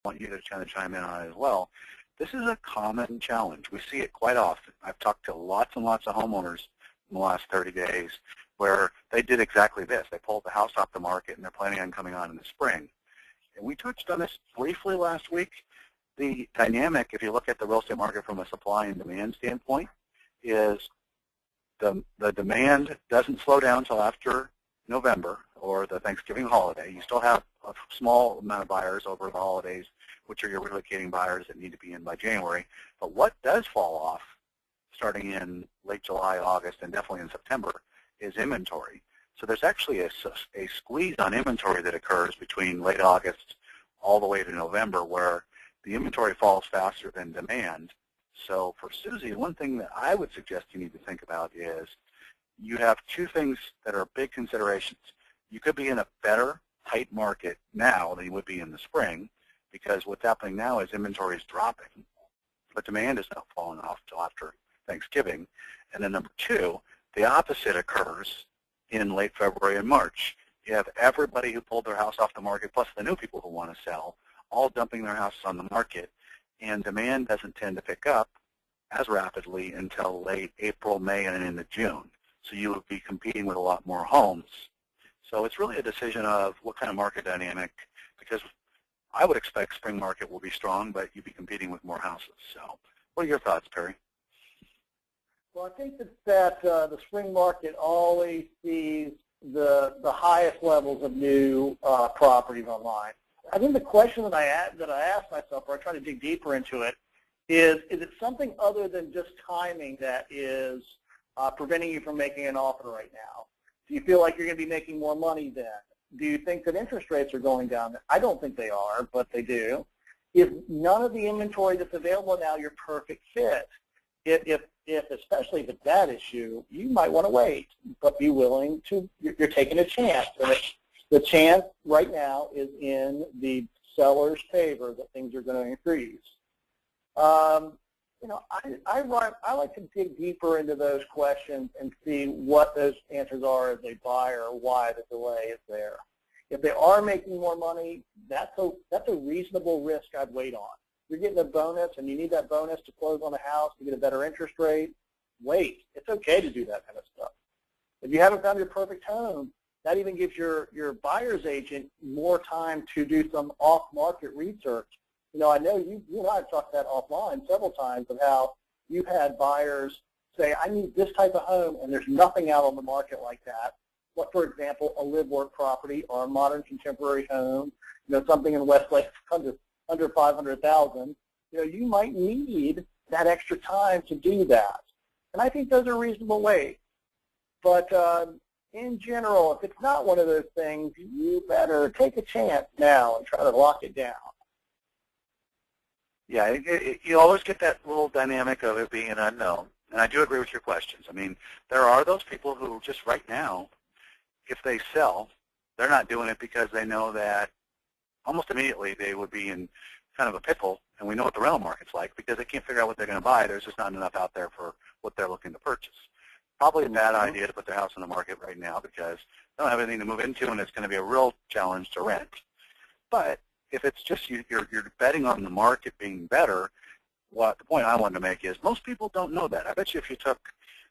want you to kind of chime in on it as well. This is a common challenge. We see it quite often. I've talked to lots and lots of homeowners in the last 30 days where they did exactly this. They pulled the house off the market and they're planning on coming on in the spring. And we touched on this briefly last week. The dynamic, if you look at the real estate market from a supply and demand standpoint, is the demand doesn't slow down until after November or the Thanksgiving holiday. You still have a small amount of buyers over the holidays, which are your relocating buyers that need to be in by January. But what does fall off starting in late July, August, and definitely in September is inventory. So there's actually a squeeze on inventory that occurs between late August all the way to November where the inventory falls faster than demand. So for Suzie, one thing that I would suggest you need to think about is you have two things that are big considerations. You could be in a better tight market now than you would be in the spring because what's happening now is inventory is dropping, but demand is not falling off until after Thanksgiving. And then number two, the opposite occurs in late February and March. You have everybody who pulled their house off the market, plus the new people who want to sell, all dumping their houses on the market, and demand doesn't tend to pick up as rapidly until late April, May, and into June. So you would be competing with a lot more homes. So it's really a decision of what kind of market dynamic, because I would expect spring market will be strong, but you'd be competing with more houses. So what are your thoughts, Perry? Well, I think that the spring market always sees the highest levels of new properties online. I think the question that I asked myself, or I try to dig deeper into it, is it something other than just timing that is preventing you from making an offer right now? Do you feel like you're going to be making more money then? Do you think that interest rates are going down? I don't think they are, but they do. If none of the inventory that's available now, your perfect fit. Especially if it's that issue, you might want to wait, but be willing to, you're taking a chance. And the chance right now is in the seller's favor that things are going to increase. You know, I like to dig deeper into those questions and see what those answers are as a buyer, why the delay is there. If they are making more money, that's a reasonable risk I'd wait on. You're getting a bonus and you need that bonus to close on the house to get a better interest rate, wait. It's okay to do that kind of stuff. If you haven't found your perfect home, that even gives your buyer's agent more time to do some off-market research. You know, I know you and I have talked that offline several times of how you've had buyers say, I need this type of home, and there's nothing out on the market like that. What, for example, a live-work property or a modern contemporary home, you know, something in Westlake under $500,000, you know, you might need that extra time to do that. And I think those are reasonable ways. But in general, if it's not one of those things, you better take a chance now and try to lock it down. Yeah, you always get that little dynamic of it being an unknown. And I do agree with your questions. I mean, there are those people who just right now, if they sell, they're not doing it because they know that almost immediately they would be in kind of a pickle, and we know what the rental market's like because they can't figure out what they're going to buy. There's just not enough out there for what they're looking to purchase. Probably a bad idea to put their house on the market right now because they don't have anything to move into, and it's going to be a real challenge to rent. But if it's just you're betting on the market being better, what the point I wanted to make is most people don't know that. I bet you if you took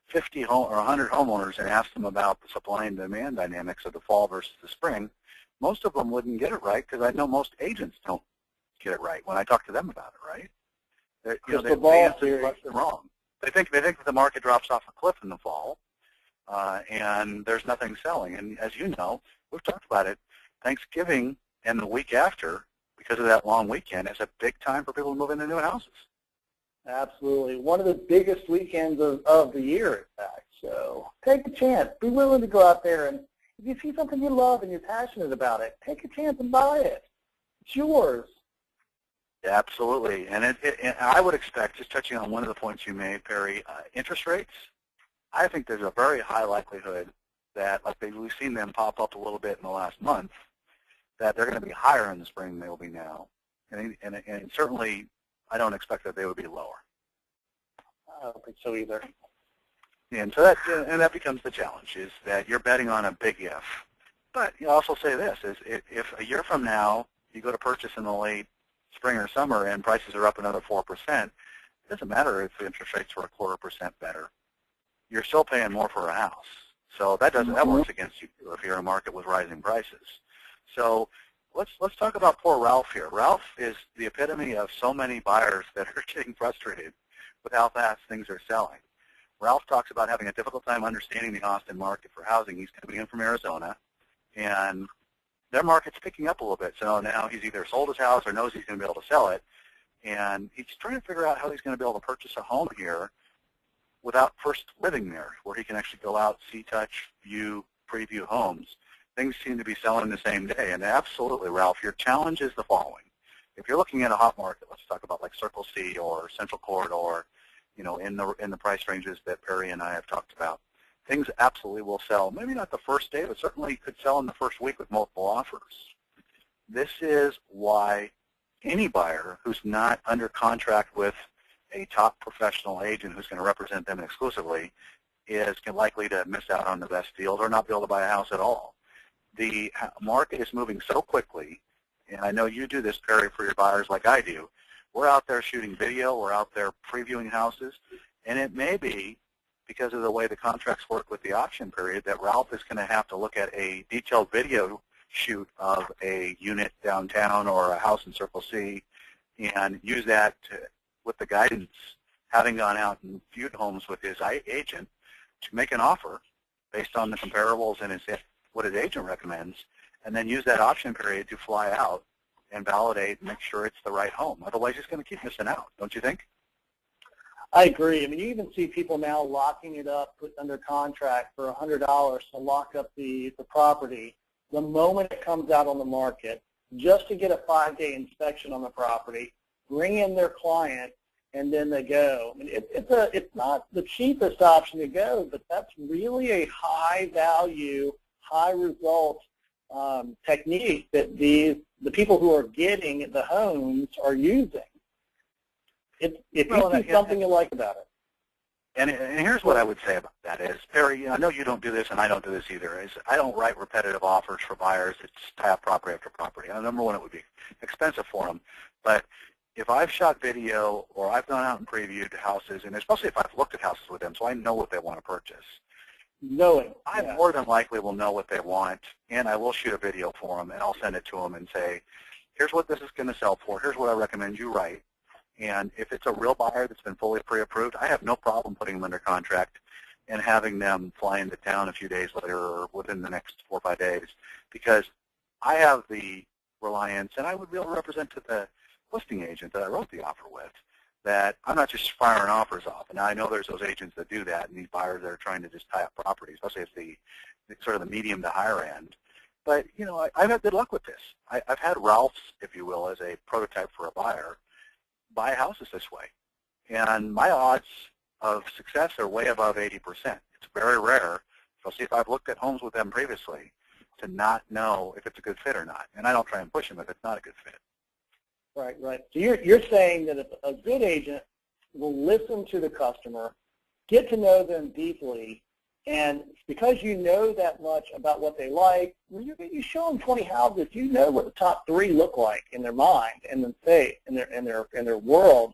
50 or 100 homeowners and asked them about the supply and demand dynamics of the fall versus the spring, most of them wouldn't get it right because I know most agents don't get it right when I talk to them about it, right? They answer wrong. They think that the market drops off a cliff in the fall and there's nothing selling. And as you know, we've talked about it, Thanksgiving and the week after, because of that long weekend, is a big time for people to move into new houses. Absolutely. One of the biggest weekends of the year, in fact. So take a chance. Be willing to go out there, and if you see something you love and you're passionate about it, take a chance and buy it. It's yours. Yeah, absolutely. And I would expect, just touching on one of the points you made, Perry, interest rates, I think there's a very high likelihood that, like we've seen them pop up a little bit in the last month, that they're going to be higher in the spring than they will be now. And certainly, I don't expect that they would be lower. I don't think so either. And so that becomes the challenge, is that you're betting on a big if. But you also say this, is if a year from now you go to purchase in the late spring or summer and prices are up another 4%, it doesn't matter if the interest rates were 0.25% better. You're still paying more for a house. So that works against you if you're in a market with rising prices. So let's talk about poor Ralph here. Ralph is the epitome of so many buyers that are getting frustrated with how fast things are selling. Ralph talks about having a difficult time understanding the Austin market for housing. He's coming in from Arizona, and their market's picking up a little bit. So now he's either sold his house or knows he's going to be able to sell it, and he's trying to figure out how he's going to be able to purchase a home here without first living there, where he can actually go out, see, touch, view, preview homes. Things seem to be selling the same day, and absolutely, Ralph, your challenge is the following. If you're looking at a hot market, let's talk about like Circle C or Central Corridor, you know, in the price ranges that Perry and I have talked about, things absolutely will sell. Maybe not the first day, but certainly could sell in the first week with multiple offers. This is why any buyer who's not under contract with a top professional agent who's going to represent them exclusively is likely to miss out on the best deals or not be able to buy a house at all. The market is moving so quickly, and I know you do this, Perry, for your buyers like I do. We're out there shooting video. We're out there previewing houses, and it may be because of the way the contracts work with the option period that Ralph is going to have to look at a detailed video shoot of a unit downtown or a house in Circle C and use that with the guidance, having gone out and viewed homes with his agent, to make an offer based on the comparables and what his agent recommends, and then use that option period to fly out and validate and make sure it's the right home. Otherwise, he's going to keep missing out, don't you think? I agree. I mean, you even see people now locking it up, put under contract for $100 to lock up the property the moment it comes out on the market, just to get a 5-day inspection on the property, bring in their client, and then they go. I mean, it's not the cheapest option to go, but that's really a high-value, high-result technique that the people who are getting the homes are using. If you see something you like about it. And here's what I would say about that is, Perry, I know you don't do this and I don't do this either, is I don't write repetitive offers for buyers that tie up property after property. Number one, it would be expensive for them. But if I've shot video or I've gone out and previewed houses, and especially if I've looked at houses with them so I know what they want to purchase, I more than likely will know what they want, and I will shoot a video for them, and I'll send it to them and say, here's what this is going to sell for, here's what I recommend you write. And if it's a real buyer that's been fully pre-approved, I have no problem putting them under contract and having them fly into town a few days later or within the next 4 or 5 days, because I have the reliance, and I would be able to represent to the listing agent that I wrote the offer with, that I'm not just firing offers off. And I know there's those agents that do that, and these buyers that are trying to just tie up properties, especially if the sort of the medium to higher end. But, you know, I've had good luck with this. I've had Ralph's, if you will, as a prototype for a buyer, buy houses this way. And my odds of success are way above 80%. It's very rare, especially if I've looked at homes with them previously, to not know if it's a good fit or not. And I don't try and push them if it's not a good fit. Right, right. So you're saying that if a good agent will listen to the customer, get to know them deeply, and because you know that much about what they like, when you show them 20 houses, you know what the top 3 look like in their mind and then say in their world,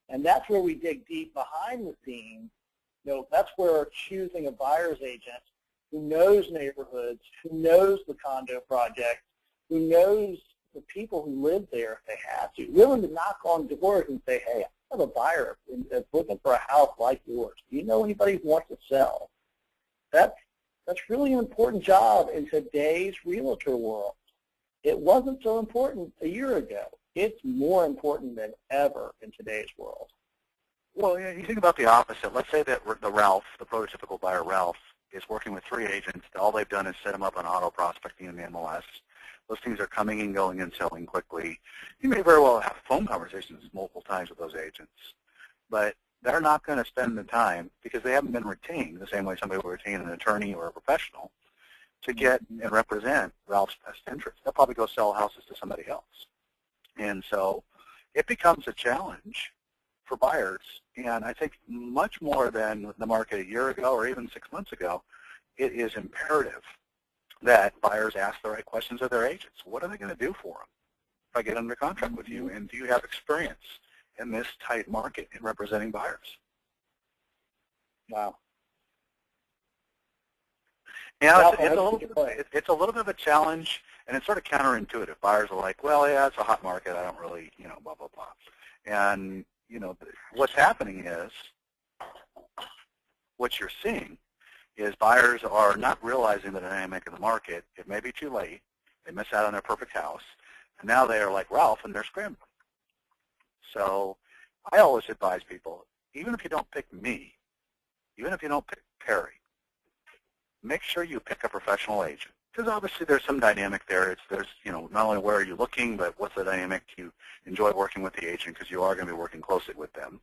and that's where we dig deep behind the scenes. You know, that's where choosing a buyer's agent who knows neighborhoods, who knows the condo project, who knows the people who live there if they have to, willing to knock on doors and say, hey, I have a buyer that's looking for a house like yours. Do you know anybody who wants to sell? That's really an important job in today's realtor world. It wasn't so important a year ago. It's more important than ever in today's world. Well, you think about the opposite. Let's say that the Ralph, the prototypical buyer Ralph, is working with 3 agents. All they've done is set them up on auto prospecting in the MLS. Listings are coming and going and selling quickly. You may very well have phone conversations multiple times with those agents, but they're not going to spend the time, because they haven't been retained the same way somebody will retain an attorney or a professional, to get and represent Ralph's best interest. They'll probably go sell houses to somebody else. And so it becomes a challenge for buyers. And I think much more than the market a year ago or even 6 months ago, it is imperative that buyers ask the right questions of their agents. What are they going to do for them? I get under contract with you? And do you have experience in this tight market in representing buyers? Wow. Yeah, it's a little bit of a challenge, and it's sort of counterintuitive. Buyers are like, well, yeah, it's a hot market. I don't really, blah, blah, blah. And, what's happening is, what you're seeing is buyers are not realizing the dynamic of the market. It may be too late. They miss out on their perfect house. And now they are like Ralph, and they're scrambling. So I always advise people, even if you don't pick me, even if you don't pick Perry, make sure you pick a professional agent. Because obviously there's some dynamic there. There's not only where are you looking, but what's the dynamic? Do you enjoy working with the agent, because you are going to be working closely with them.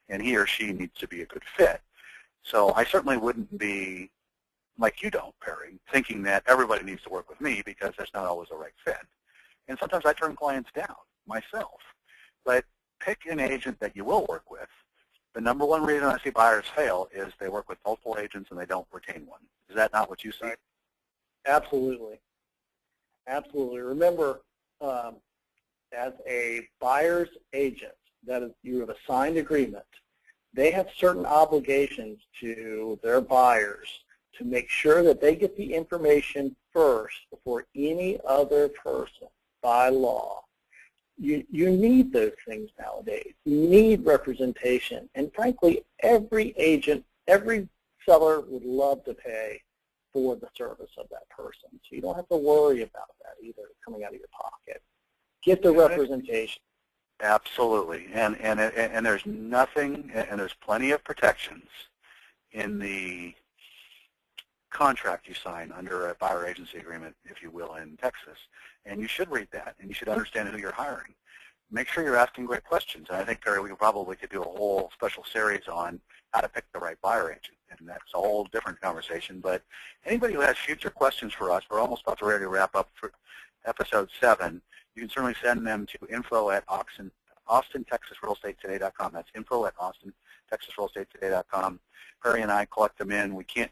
And he or she needs to be a good fit. So I certainly wouldn't be, like you don't, Perry, thinking that everybody needs to work with me, because that's not always the right fit. And sometimes I turn clients down myself. But pick an agent that you will work with. The number one reason I see buyers fail is they work with multiple agents and they don't retain one. Is that not what you see? Absolutely. Absolutely. Remember, as a buyer's agent, that is, you have a signed agreement, they have certain obligations to their buyers to make sure that they get the information first before any other person by law. You need those things nowadays. You need representation. And frankly, every agent, every seller would love to pay for the service of that person. So you don't have to worry about that either coming out of your pocket. Get the representation. Absolutely. And there's nothing, and there's plenty of protections in the contract you sign under a buyer agency agreement, if you will, in Texas. And you should read that, and you should understand who you're hiring. Make sure you're asking great questions. And I think, Perry, we probably could do a whole special series on how to pick the right buyer agent, and that's a whole different conversation. But anybody who has future questions for us, we're almost about to ready to wrap up for episode 7. You can certainly send them to info@AustinTexasRealEstateToday.com. That's info@AustinTexasRealEstateToday.com. Perry and I collect them in. We can't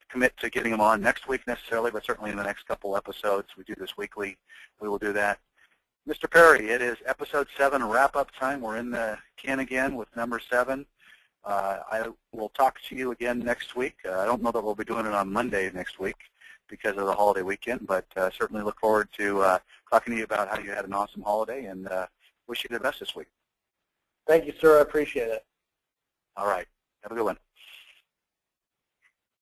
commit to getting them on next week necessarily, but certainly in the next couple episodes. We do this weekly. We will do that. Mr. Perry, it is episode 7 wrap-up time. We're in the can again with number 7. I will talk to you again next week. I don't know that we'll be doing it on Monday next week because of the holiday weekend, but certainly look forward to talking to you about how you had an awesome holiday, and wish you the best this week. Thank you, sir. I appreciate it. All right. Have a good one.